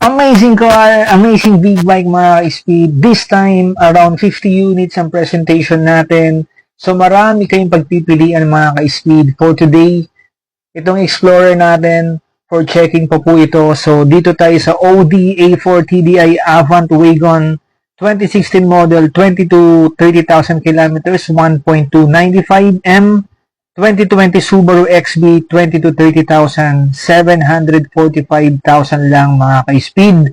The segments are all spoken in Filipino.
Amazing car, amazing big bike mga ka-speed. This time, around 50 units ang presentation natin. So marami kayong pagpipilian mga ka-speed for today. Itong Explorer natin, for checking pa po ito. So dito tayo sa Audi A4 TDI Avant Wagon 2016 model, 20 to 30,000 kilometers, 1.295 M. 2020 Subaru XB, 20 to 30,000, 745,000 lang mga ka-speed.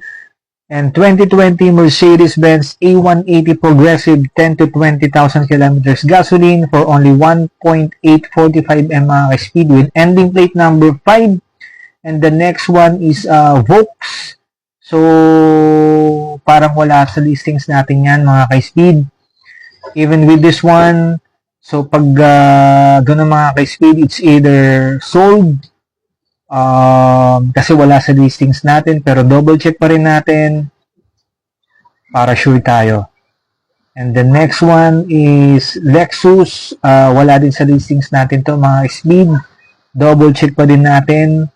And 2020 Mercedes-Benz A180 Progressive, 10 to 20,000 kilometers gasoline for only 1.845 M mga ka-speed with ending plate number 5. And the next one is Vaux. So, parang wala sa listings natin yan mga ka-speed. Even with this one, so pag doon mga ka-speed, it's either sold kasi wala sa listings natin, pero double check pa rin natin para sure tayo. And the next one is Lexus. Wala din sa listings natin to mga ka-speed. Double check pa din natin.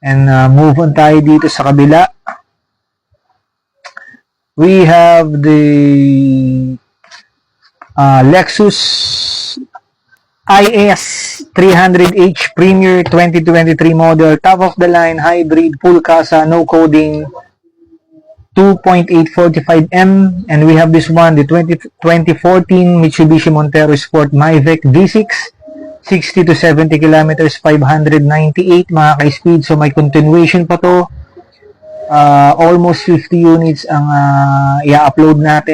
And move on tayo dito sa kabila. We have the Lexus IS 300H Premier 2023 model, top of the line, hybrid, full casa, no coding, 2.845 M. And we have this one, the 2014 Mitsubishi Montero Sport Myvec V6, 60 to 70 kilometers, 598 mga ka-speed. So may continuation pa to. Almost 50 units ang i-upload natin.